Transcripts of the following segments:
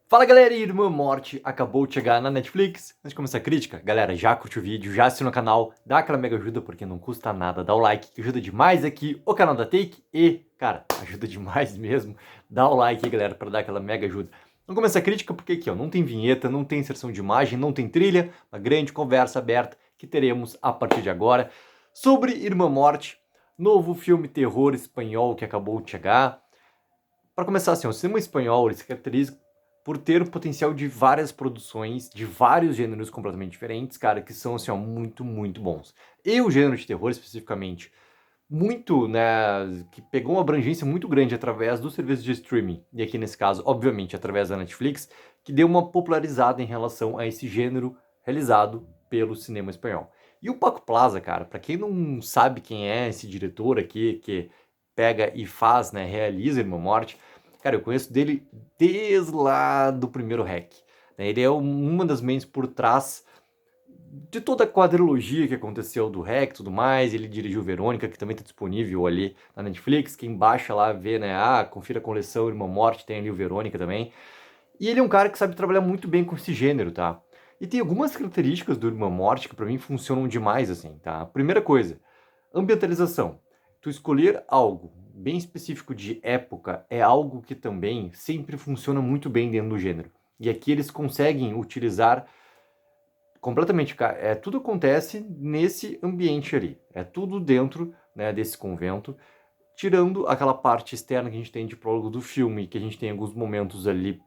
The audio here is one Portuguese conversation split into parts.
Fala galera, Irmã Morte acabou de chegar na Netflix. Antes de começar a crítica, galera, já curte o vídeo, já assina o canal, dá aquela mega ajuda porque não custa nada, dá o like que ajuda demais aqui o canal da Take e, cara, ajuda demais mesmo. Dá o like aí, galera, para dar aquela mega ajuda. Vamos começar a crítica porque aqui, ó, não tem vinheta, não tem inserção de imagem, não tem trilha, uma grande conversa aberta que teremos a partir de agora sobre Irmã Morte, novo filme terror espanhol que acabou de chegar. Para começar assim, o cinema espanhol ele se caracteriza por ter o potencial de várias produções, de vários gêneros completamente diferentes, cara, que são assim, ó, muito, muito bons. E o gênero de terror, especificamente, muito, né, que pegou uma abrangência muito grande através do serviço de streaming, e aqui nesse caso, obviamente, através da Netflix, que deu uma popularizada em relação a esse gênero realizado pelo cinema espanhol. E o Paco Plaza, cara, para quem não sabe quem é esse diretor aqui, que pega e faz, né, realiza Irmã Morte, cara, eu conheço dele desde lá do primeiro REC. Né? Ele é uma das mentes por trás de toda a quadrilogia que aconteceu do REC e tudo mais. Ele dirigiu Verônica, que também está disponível ali na Netflix. Quem baixa lá vê, né? Ah, confira a coleção Irmã Morte, tem ali o Verônica também. E ele é um cara que sabe trabalhar muito bem com esse gênero, tá? E tem algumas características do Irmã Morte que para mim funcionam demais, assim, tá? Primeira coisa, ambientalização. Tu escolher algo bem específico de época é algo que também sempre funciona muito bem dentro do gênero. E aqui eles conseguem utilizar completamente, tudo acontece nesse ambiente ali. É tudo dentro, né, desse convento, tirando aquela parte externa que a gente tem de prólogo do filme, que a gente tem alguns momentos ali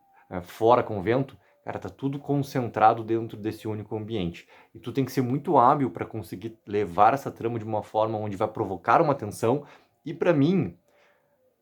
fora convento, cara, tá tudo concentrado dentro desse único ambiente. E tu tem que ser muito hábil para conseguir levar essa trama de uma forma onde vai provocar uma tensão. E para mim,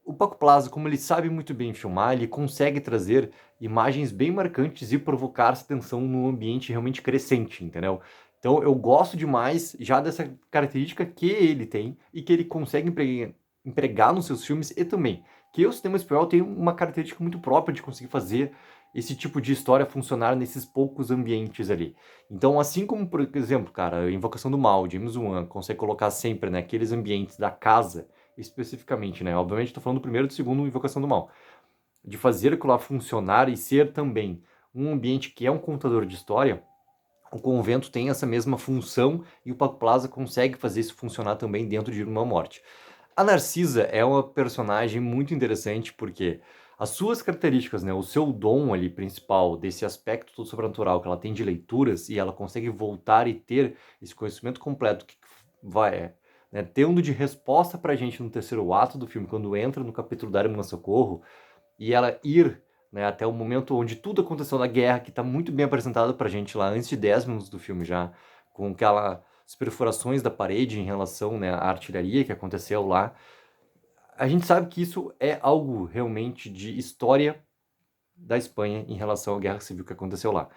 o Paco Plaza, como ele sabe muito bem filmar, ele consegue trazer imagens bem marcantes e provocar essa tensão num ambiente realmente crescente, entendeu? Então eu gosto demais já dessa característica que ele tem e que ele consegue empregar nos seus filmes e também que o cinema espanhol tem uma característica muito própria de conseguir fazer esse tipo de história funcionar nesses poucos ambientes ali. Então, assim como, por exemplo, cara, Invocação do Mal, James Wan consegue colocar sempre naqueles ambientes da casa especificamente, né? Obviamente estou falando do primeiro e do segundo Invocação do Mal. De fazer aquilo lá funcionar e ser também um ambiente que é um contador de história, o convento tem essa mesma função e o Paco Plaza consegue fazer isso funcionar também dentro de Uma Morte. A Narcisa é uma personagem muito interessante porque as suas características, né, o seu dom ali principal desse aspecto todo sobrenatural que ela tem de leituras e ela consegue voltar e ter esse conhecimento completo que vai, né, tendo de resposta pra gente no terceiro ato do filme, quando entra no capítulo da Irmã Socorro, e ela ir, né, até o momento onde tudo aconteceu na guerra, que está muito bem apresentado pra gente lá antes de 10 minutos do filme já, com aquelas perfurações da parede em relação, né, à artilharia que aconteceu lá. A gente sabe que isso é algo realmente de história da Espanha em relação à guerra civil que aconteceu lá.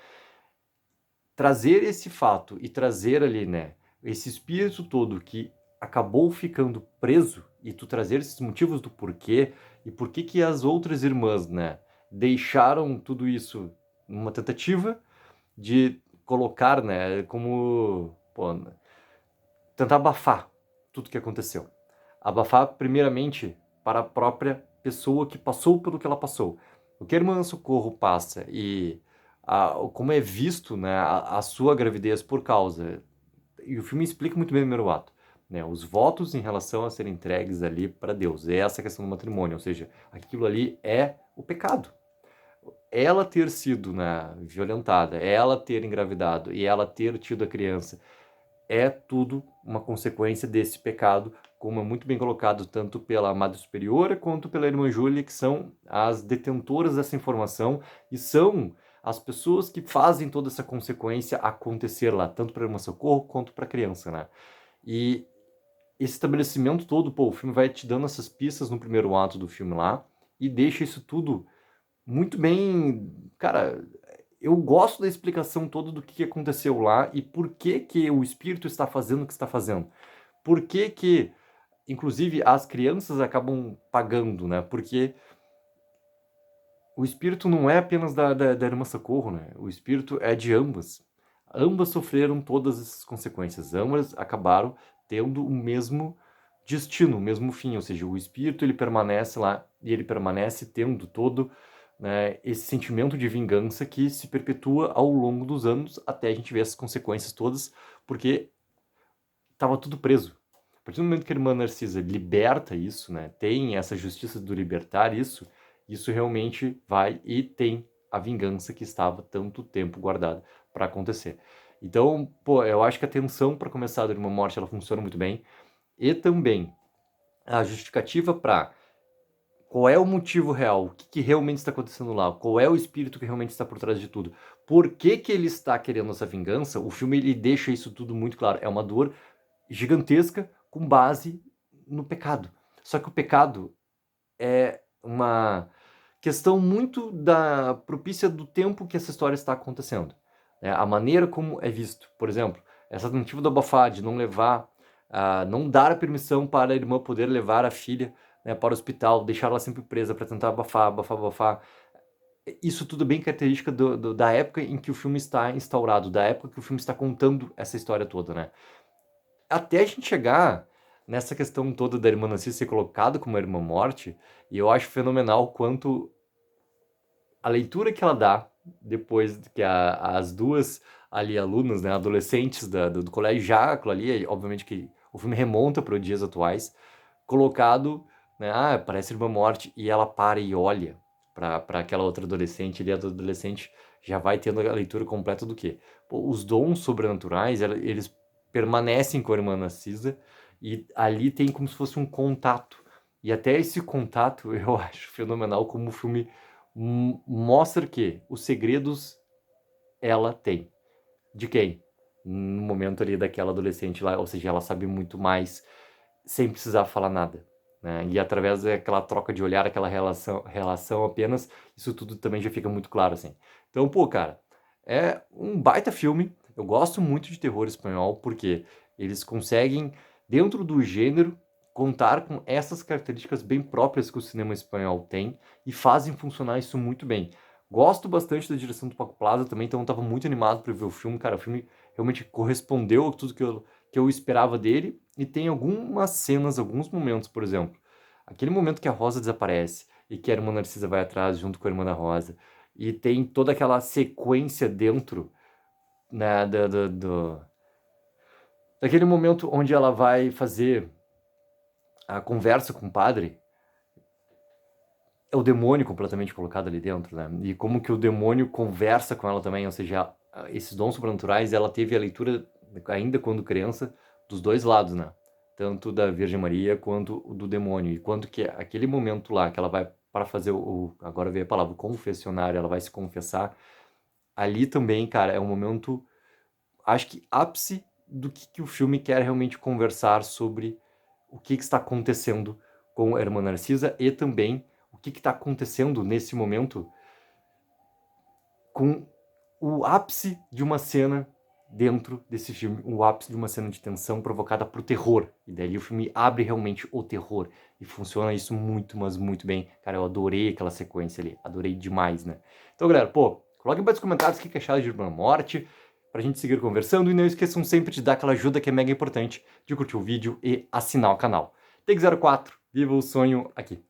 Trazer esse fato e trazer ali, né, esse espírito todo que acabou ficando preso e tu trazer esses motivos do porquê e por que que as outras irmãs, né, deixaram tudo isso numa tentativa de colocar, né, como, pô, tentar abafar tudo que aconteceu. Abafar primeiramente para a própria pessoa que passou pelo que ela passou. O que a irmã Socorro passa e como é visto, né, a sua gravidez por causa. E o filme explica muito bem no primeiro ato. Né, os votos em relação a serem entregues ali para Deus. É essa questão do matrimônio, ou seja, aquilo ali é o pecado. Ela ter sido, né, violentada, ela ter engravidado e ela ter tido a criança é tudo uma consequência desse pecado, como é muito bem colocado tanto pela Madre Superiora quanto pela Irmã Júlia, que são as detentoras dessa informação e são as pessoas que fazem toda essa consequência acontecer lá, tanto para a Irmã Socorro quanto para a criança, né? E esse estabelecimento todo, pô, o filme vai te dando essas pistas no primeiro ato do filme lá e deixa isso tudo muito bem, cara, eu gosto da explicação toda do que aconteceu lá e por que que o espírito está fazendo o que está fazendo. Por que que, inclusive, as crianças acabam pagando, né? Porque o espírito não é apenas da Irmã Socorro, né? O espírito é de ambas. Ambas sofreram todas essas consequências. Ambas acabaram tendo o mesmo destino, o mesmo fim. Ou seja, o espírito ele permanece lá e ele permanece tendo todo né, esse sentimento de vingança que se perpetua ao longo dos anos até a gente ver as consequências todas, porque estava tudo preso. A partir do momento que a irmã Narcisa liberta isso, né, tem essa justiça do libertar isso, isso realmente vai e tem a vingança que estava tanto tempo guardada para acontecer. Então, pô, eu acho que a tensão para começar da Irmã Morte ela funciona muito bem, e também a justificativa para qual é o motivo real, o que realmente está acontecendo lá, qual é o espírito que realmente está por trás de tudo, por que que ele está querendo essa vingança. O filme ele deixa isso tudo muito claro. É uma dor gigantesca com base no pecado. Só que o pecado é uma questão muito da propícia do tempo que essa história está acontecendo, né? A maneira como é visto. Por exemplo, essa tentativa do Abafá de não levar, não dar a permissão para a irmã poder levar a filha, né, para o hospital, deixar ela sempre presa para tentar abafar. Isso tudo é bem característica da época em que o filme está instaurado, da época que o filme está contando essa história toda, né? Até a gente chegar nessa questão toda da irmã Nancy ser colocada como a irmã morte, e eu acho fenomenal quanto a leitura que ela dá depois que as duas ali alunas, né, adolescentes do colégio já, aquilo ali, obviamente que o filme remonta para os dias atuais, colocado, né, parece irmã morte, e ela para e olha para aquela outra adolescente, e a adolescente já vai tendo a leitura completa do quê? Pô, os dons sobrenaturais, eles permanecem com a irmã Narcisa, e ali tem como se fosse um contato. E até esse contato eu acho fenomenal como o filme mostra que os segredos ela tem. De quem? No momento ali daquela adolescente lá, ou seja, ela sabe muito mais sem precisar falar nada, né? E através daquela troca de olhar, aquela relação apenas, isso tudo também já fica muito claro, assim. Então, pô, cara, é um baita filme. Eu gosto muito de terror espanhol porque eles conseguem, dentro do gênero, contar com essas características bem próprias que o cinema espanhol tem e fazem funcionar isso muito bem. Gosto bastante da direção do Paco Plaza também, então eu tava muito animado para ver o filme. Cara, o filme realmente correspondeu a tudo que eu esperava dele, e tem algumas cenas, alguns momentos, por exemplo, aquele momento que a Rosa desaparece e que a irmã Narcisa vai atrás junto com a irmã da Rosa, e tem toda aquela sequência dentro, né, daquele momento onde ela vai fazer a conversa com o padre. É o demônio completamente colocado ali dentro, né? E como que o demônio conversa com ela também, ou seja, esses dons sobrenaturais, ela teve a leitura, ainda quando criança, dos dois lados, né? Tanto da Virgem Maria quanto do demônio. E quanto que aquele momento lá, que ela vai para fazer agora veio a palavra, confessionário, ela vai se confessar, ali também, cara, é um momento, acho que ápice do que o filme quer realmente conversar sobre o que está acontecendo com a irmã Narcisa, e também o que está acontecendo nesse momento com o ápice de uma cena dentro desse filme, o ápice de uma cena de tensão provocada por terror. E daí o filme abre realmente o terror. E funciona isso muito, mas muito bem. Cara, eu adorei aquela sequência ali. Adorei demais, né? Então, galera, pô, coloquem para os comentários o que acharam de Irmã Morte, pra gente seguir conversando. E não esqueçam sempre de dar aquela ajuda que é mega importante, de curtir o vídeo e assinar o canal. Take 04, viva o sonho aqui.